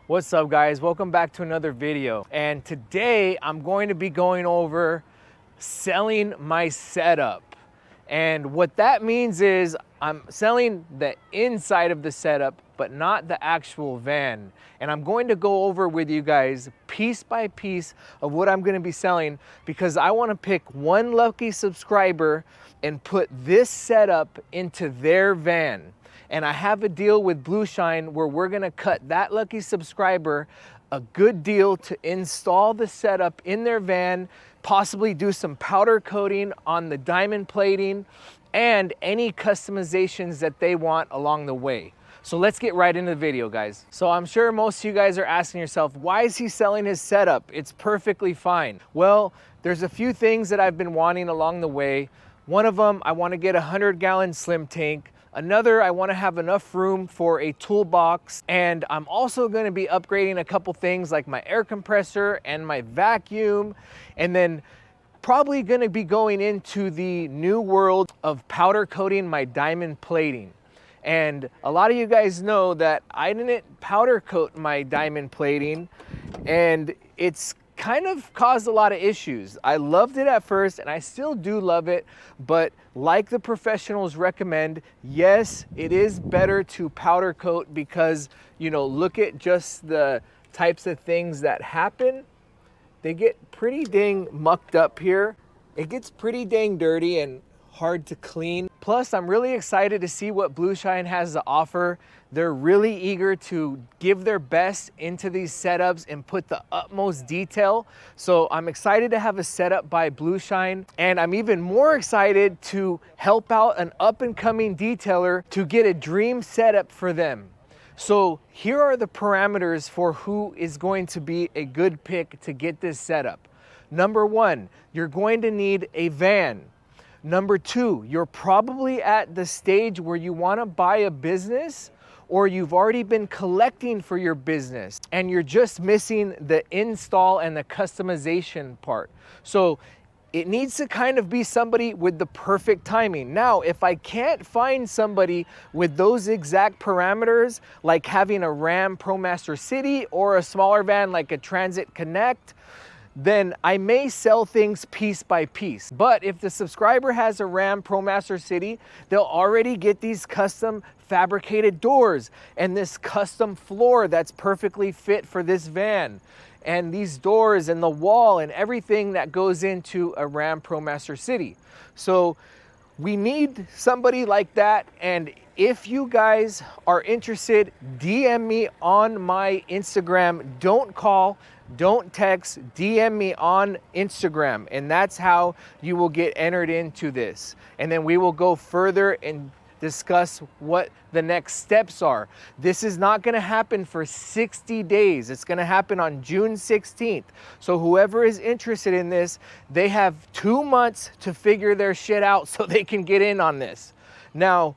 What's up, guys? Welcome back to another video. And today I'm going to be going over selling my setup. And what that means is I'm selling the inside of the setup, but not the actual van. And I'm going to go over with you guys piece by piece of what I'm going to be selling, because I want to pick one lucky subscriber and put this setup into their van. And I have a deal with Blue Shine where we're gonna cut that lucky subscriber a good deal to install the setup in their van, possibly do some powder coating on the diamond plating and any customizations that they want along the way. So let's get right into the video, guys. So I'm sure most of you guys are asking yourself, why is he selling his setup? It's perfectly fine. Well, there's a few things that I've been wanting along the way. One of them, I want to get a 100-gallon slim tank. Another, I want to have enough room for a toolbox, and I'm also going to be upgrading a couple things like my air compressor and my vacuum, and then probably going to be going into the new world of powder coating my diamond plating. And a lot of you guys know that I didn't powder coat my diamond plating, and it's kind of caused a lot of issues. I loved it at first and I still do love it, but like the professionals recommend, yes, it is better to powder coat because, you know, look at just the types of things that happen. They get pretty dang mucked up here. It gets pretty dang dirty and hard to clean. Plus, I'm really excited to see what Blue Shine has to offer. They're really eager to give their best into these setups and put the utmost detail. So I'm excited to have a setup by Blue Shine, and I'm even more excited to help out an up-and-coming detailer to get a dream setup for them. So here are the parameters for who is going to be a good pick to get this setup. Number one, you're going to need a van. Number two, you're probably at the stage where you want to buy a business, or you've already been collecting for your business and you're just missing the install and the customization part. So it needs to kind of be somebody with the perfect timing. Now, if I can't find somebody with those exact parameters, like having a Ram ProMaster City or a smaller van like a Transit Connect, then I may sell things piece by piece. But if the subscriber has a Ram ProMaster City, they'll already get these custom fabricated doors and this custom floor that's perfectly fit for this van, and these doors and the wall and everything that goes into a Ram ProMaster City. So we need somebody like that. And if you guys are interested, DM me on my Instagram. Don't call, don't text, DM me on Instagram, and that's how you will get entered into this. And then we will go further and discuss what the next steps are. This is not going to happen for 60 days. It's going to happen on June 16th. So whoever is interested in this, they have 2 months to figure their shit out so they can get in on this. Now,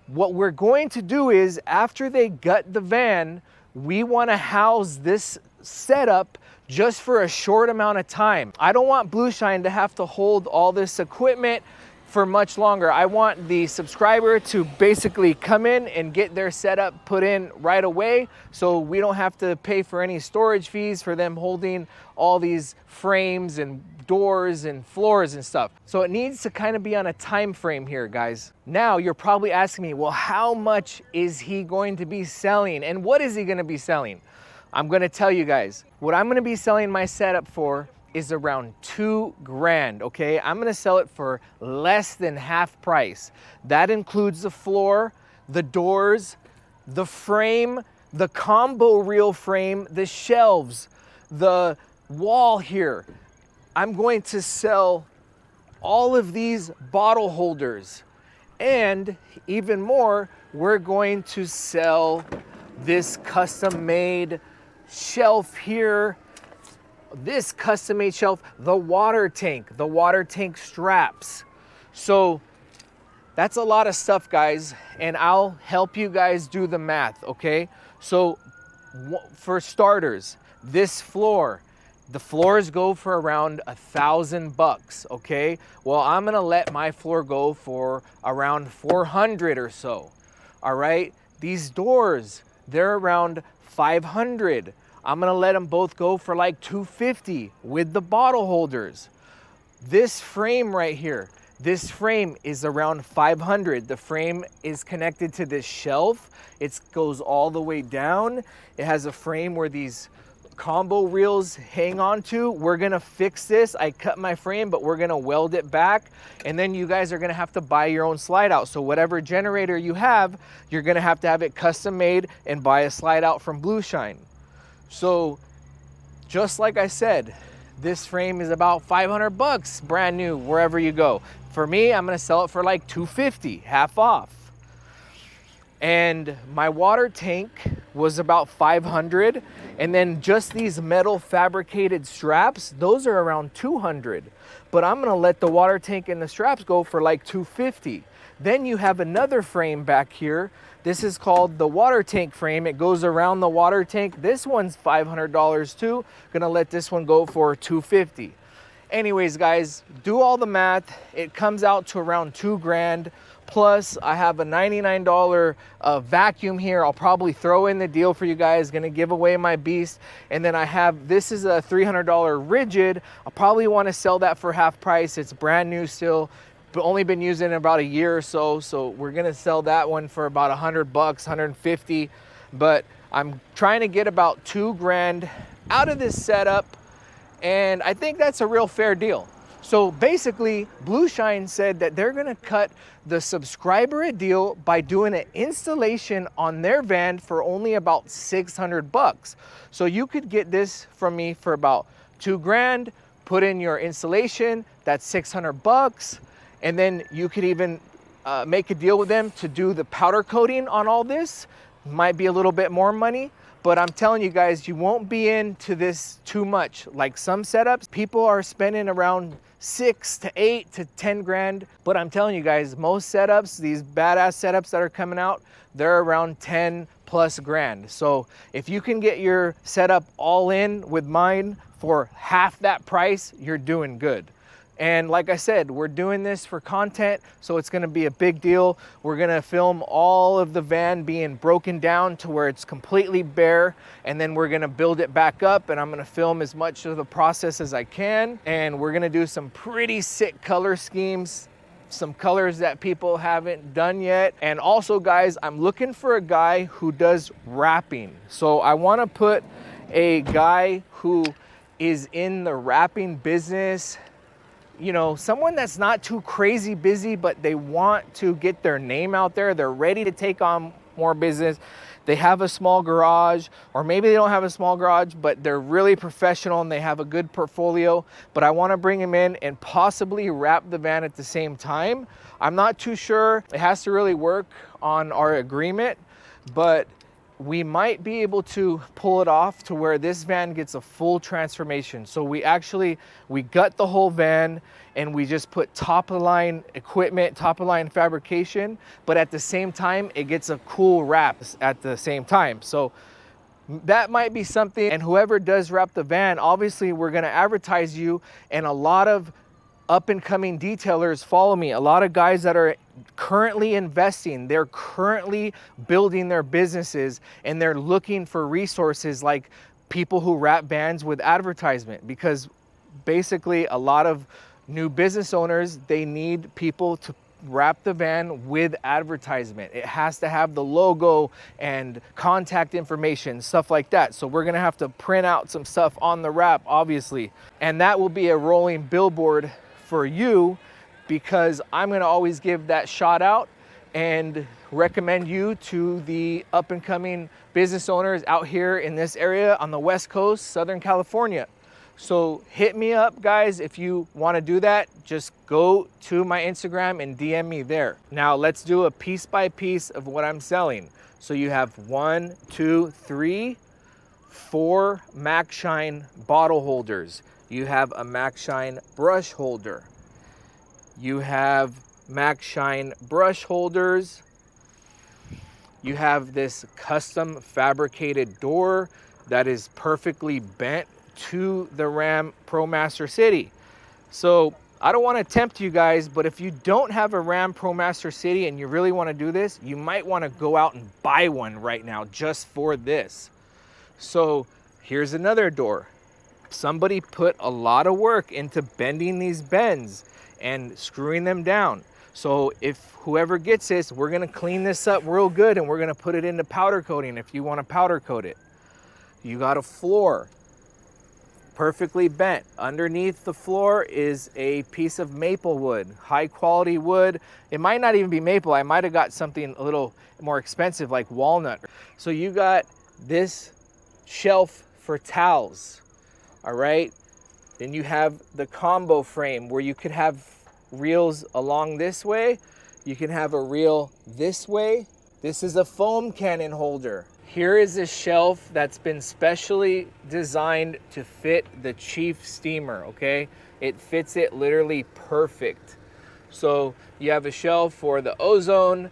what we're going to do is, after they gut the van, we want to house this setup just for a short amount of time. I don't want Blue Shine to have to hold all this equipment for much longer. I want the subscriber to basically come in and get their setup put in right away, so we don't have to pay for any storage fees for them holding all these frames and doors and floors and stuff. So it needs to kind of be on a time frame here, guys. Now you're probably asking me, well, how much is he going to be selling and what is he going to be selling? I'm going to tell you guys what I'm going to be selling my setup for is around $2 grand, okay? I'm gonna sell it for less than half price. That includes the floor, the doors, the frame, the combo reel frame, the shelves, the wall here. I'm going to sell all of these bottle holders, and even more, we're going to sell this custom made shelf here, this custom made shelf, the water tank straps. So that's a lot of stuff, guys, and I'll help you guys do the math, okay? So for starters, this floor, the floors go for around $1,000, okay? Well, I'm gonna let my floor go for around 400 or so, all right? These doors, they're around 500. I'm gonna let them both go for like 250 with the bottle holders. This frame right here, this frame is around 500. The frame is connected to this shelf. It goes all the way down. It has a frame where these combo reels hang on to. We're gonna fix this. I cut my frame, but we're gonna weld it back. And then you guys are gonna have to buy your own slide out. So whatever generator you have, you're gonna have to have it custom made and buy a slide out from Blue Shine. So just like I said, this frame is about 500 bucks, brand new, wherever you go. For me, I'm gonna sell it for like 250, half off. And my water tank was about 500. And then just these metal fabricated straps, those are around 200. But I'm gonna let the water tank and the straps go for like 250. Then you have another frame back here. This is called the water tank frame. It goes around the water tank. This one's $500 too. Gonna let this one go for 250. Anyways, guys, do all the math. It comes out to around 2 grand. Plus, I have a $99 vacuum here. I'll probably throw in the deal for you guys. Gonna give away my beast. And then I have, this is a $300 rigid. I'll probably wanna sell that for half price. It's brand new still, but only been using it about a year or so. So we're gonna sell that one for about 100 bucks, 150. But I'm trying to get about 2 grand out of this setup. And I think that's a real fair deal. So basically, Blue Shine said that they're gonna cut the subscriber a deal by doing an installation on their van for only about 600 bucks. So you could get this from me for about 2 grand, put in your installation, that's 600 bucks. And then you could even make a deal with them to do the powder coating on all this. Might be a little bit more money. But I'm telling you guys, you won't be into this too much. Like some setups, people are spending around 6 to 8 to 10 grand. But I'm telling you guys, most setups, these badass setups that are coming out, they're around 10 plus grand. So if you can get your setup all in with mine for half that price, you're doing good. And like I said, we're doing this for content, so it's gonna be a big deal. We're gonna film all of the van being broken down to where it's completely bare, and then we're gonna build it back up, and I'm gonna film as much of the process as I can. And we're gonna do some pretty sick color schemes, some colors that people haven't done yet. And also guys, I'm looking for a guy who does wrapping. So I wanna put a guy who is in the wrapping business, you know, someone that's not too crazy busy, but they want to get their name out there. They're ready to take on more business. They have a small garage, or maybe they don't have a small garage, but they're really professional and they have a good portfolio. But I want to bring them in and possibly wrap the van at the same time. I'm not too sure. It has to really work on our agreement, but we might be able to pull it off to where this van gets a full transformation. So we gut the whole van and we just put top of the line equipment, top of the line fabrication, but at the same time, it gets a cool wrap at the same time. So that might be something. And whoever does wrap the van, obviously we're gonna advertise you, and a lot of up and coming detailers follow me. A lot of guys that are currently investing, they're currently building their businesses, and they're looking for resources like people who wrap vans with advertisement, because basically a lot of new business owners, they need people to wrap the van with advertisement. It has to have the logo and contact information, stuff like that. So we're gonna have to print out some stuff on the wrap, obviously. And that will be a rolling billboard for you, because I'm gonna always give that shot out and recommend you to the up and coming business owners out here in this area on the West Coast, Southern California. So hit me up, guys, if you wanna do that. Just go to my Instagram and DM me there. Now let's do a piece by piece of what I'm selling. So you have 1, 2, 3, 4 Max Shine bottle holders. You have a Max Shine brush holder. You have Max Shine brush holders. You have this custom fabricated door that is perfectly bent to the Ram ProMaster City. So I don't want to tempt you guys, but if you don't have a Ram ProMaster City and you really want to do this, you might want to go out and buy one right now just for this. So here's another door. Somebody put a lot of work into bending these bends and screwing them down. So if whoever gets this, we're gonna clean this up real good and we're gonna put it into powder coating if you want to powder coat it. You got a floor, perfectly bent. Underneath the floor is a piece of maple wood, high quality wood. It might not even be maple. I might have got something a little more expensive like walnut. So you got this shelf for towels, all right? Then you have the combo frame where you could have reels along this way. You can have a reel this way. This is a foam cannon holder. Here is a shelf that's been specially designed to fit the Chief steamer, okay? It fits it literally perfect. So you have a shelf for the ozone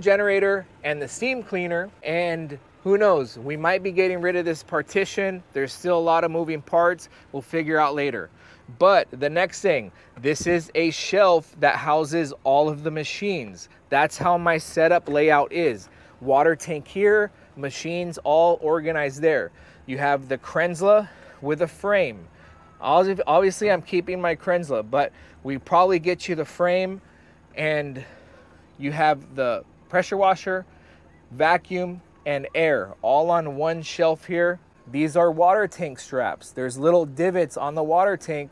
generator, and the steam cleaner. And who knows, we might be getting rid of this partition. There's still a lot of moving parts. We'll figure out later. But the next thing, this is a shelf that houses all of the machines. That's how my setup layout is. Water tank here, machines all organized there. You have the Krenzla with a frame. Obviously I'm keeping my Krenzla, but we probably get you the frame, and you have the pressure washer, vacuum, and air all on one shelf here. These are water tank straps. There's little divots on the water tank,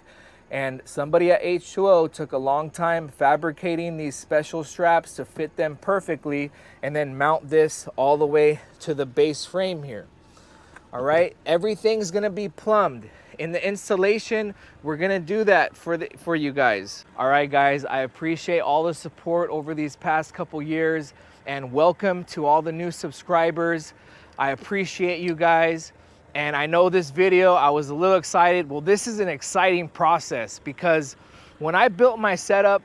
and somebody at H2O took a long time fabricating these special straps to fit them perfectly and then mount this all the way to the base frame here. All right, everything's gonna be plumbed. In the installation, we're gonna do that for you guys. All right, guys, I appreciate all the support over these past couple years, and welcome to all the new subscribers. I appreciate you guys. And I know this video, I was a little excited. Well, this is an exciting process because when I built my setup,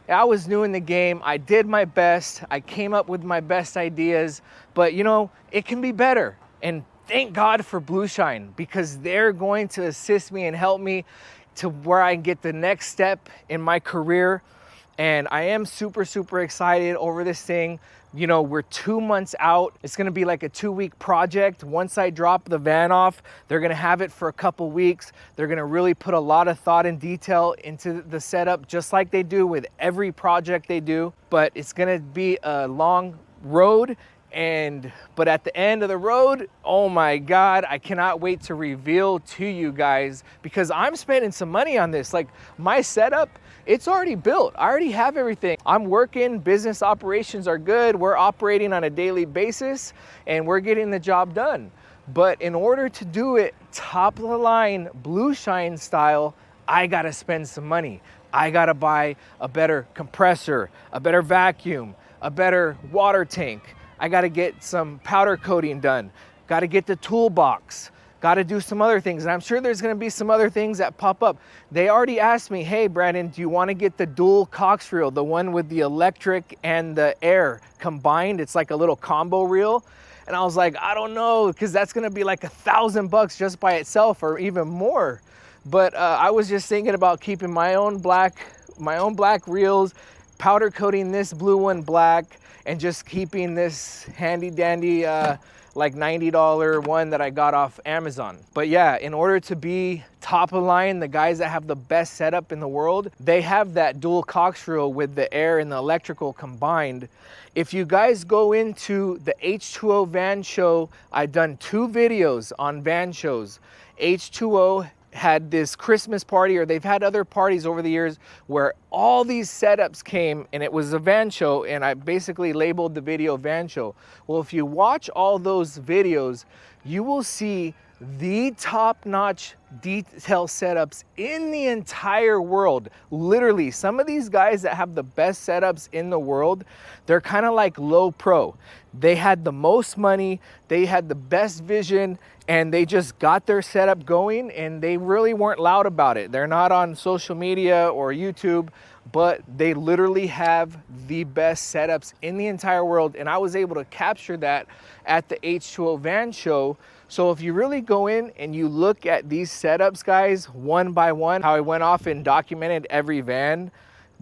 I was new in the game. I did my best. I came up with my best ideas, but you know, it can be better. And thank God for Blue Shine, because they're going to assist me and help me to where I can get the next step in my career. And I am super, super excited over this thing. You know, we're 2 months out. It's gonna be like a 2-week project. Once I drop the van off, they're gonna have it for a couple weeks. They're gonna really put a lot of thought and detail into the setup, just like they do with every project they do. But it's gonna be a long road. But at the end of the road, oh my God, I cannot wait to reveal to you guys, because I'm spending some money on this. Like, my setup, it's already built. I already have everything. I'm working, business operations are good. We're operating on a daily basis and we're getting the job done. But in order to do it top of the line, Blue Shine style, I gotta spend some money. I gotta buy a better compressor, a better vacuum, a better water tank. I gotta get some powder coating done. Gotta get the toolbox. Gotta do some other things. And I'm sure there's gonna be some other things that pop up. They already asked me, hey, Brandon, do you wanna get the dual Cox reel, the one with the electric and the air combined? It's like a little combo reel. And I was like, I don't know, because that's gonna be like $1,000 just by itself, or even more. But I was just thinking about keeping my own black reels, powder coating this blue one black, and just keeping this handy dandy like $90 one that I got off Amazon. But yeah, in order to be top of line, the guys that have the best setup in the world, they have that dual Cox reel with the air and the electrical combined. If you guys go into the H2O van show, I've done 2 videos on van shows. H2O had this Christmas party, or they've had other parties over the years where all these setups came, and it was a van show, and I basically labeled the video van show. Well, if you watch all those videos, you will see the top-notch detail setups in the entire world. Literally, some of these guys that have the best setups in the world, they're kind of like low pro. They had the most money, they had the best vision, and they just got their setup going, and they really weren't loud about it. They're not on social media or YouTube, but they literally have the best setups in the entire world. And I was able to capture that at the H2O van show. So if you really go in and you look at these setups, guys, one by one, how I went off and documented every van,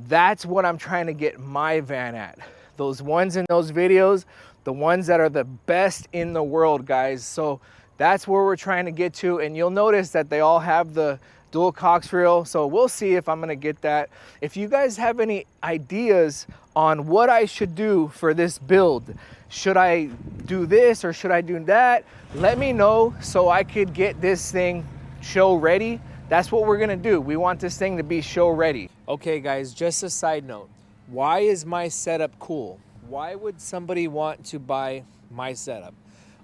that's what I'm trying to get my van at. Those ones in those videos, the ones that are the best in the world, guys. So that's where we're trying to get to. And you'll notice that they all have the dual cox reel. So we'll see if I'm gonna get that. If you guys have any ideas on what I should do for this build, should I do this or should I do that? Let me know so I could get this thing show ready. That's what we're gonna do. We want this thing to be show ready. Okay guys, just a side note. Why is my setup cool? Why would somebody want to buy my setup?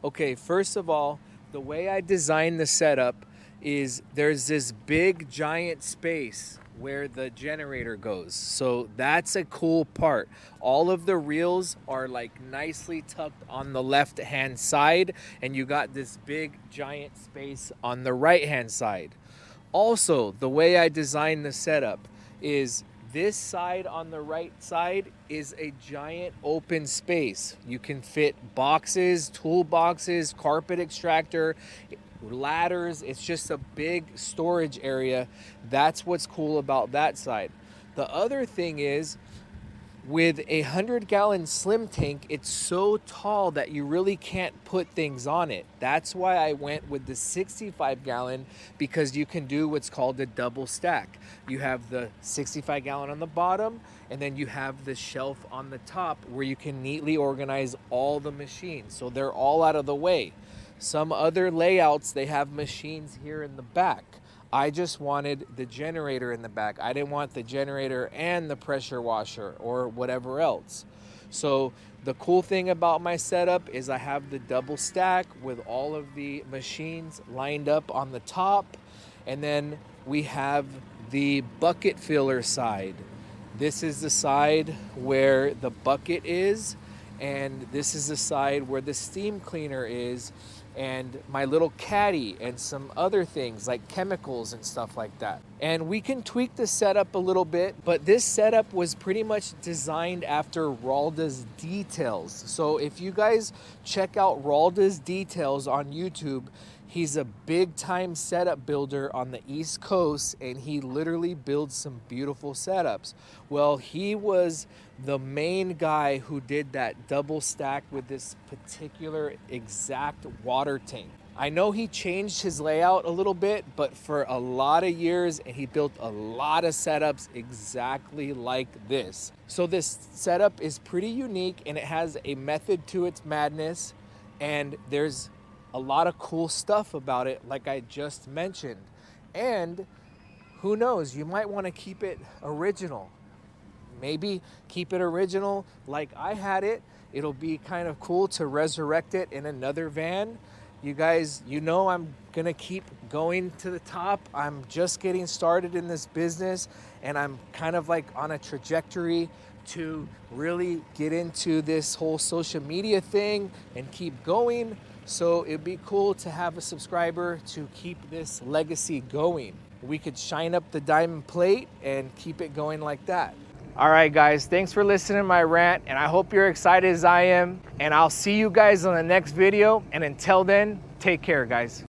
Okay, first of all, the way I designed the setup is there's this big giant space where the generator goes. So that's a cool part. All of the reels are like nicely tucked on the left hand side, and you got this big giant space on the right hand side. Also, the way I designed the setup is this side on the right side is a giant open space. You can fit boxes, toolboxes, carpet extractor, ladders. It's just a big storage area. That's what's cool about that side. The other thing is, with a 100-gallon slim tank, it's so tall that you really can't put things on it. That's why I went with the 65-gallon, because you can do what's called a double stack. You have the 65-gallon on the bottom, and then you have the shelf on the top where you can neatly organize all the machines. So they're all out of the way. Some other layouts, they have machines here in the back. I just wanted the generator in the back. I didn't want the generator and the pressure washer or whatever else. So the cool thing about my setup is I have the double stack with all of the machines lined up on the top. And then we have the bucket filler side. This is the side where the bucket is, and this is the side where the steam cleaner is, and my little caddy and some other things like chemicals and stuff like that. And we can tweak the setup a little bit, but this setup was pretty much designed after Ralda's Details. So if you guys check out Ralda's Details on YouTube, he's a big time setup builder on the East Coast, and he literally builds some beautiful setups. Well, he was the main guy who did that double stack with this particular exact water tank. I know he changed his layout a little bit, but for a lot of years, and he built a lot of setups exactly like this. So this setup is pretty unique, and it has a method to its madness, and there's a lot of cool stuff about it, like I just mentioned. And who knows, you might want to keep it original. Maybe keep it original like I had it. It'll be kind of cool to resurrect it in another van. You guys, you know I'm gonna keep going to the top. I'm just getting started in this business, and I'm kind of like on a trajectory to really get into this whole social media thing and keep going. So it'd be cool to have a subscriber to keep this legacy going. We could shine up the diamond plate and keep it going like that. All right, guys, thanks for listening to my rant, and I hope you're excited as I am. And I'll see you guys on the next video. And until then, take care, guys.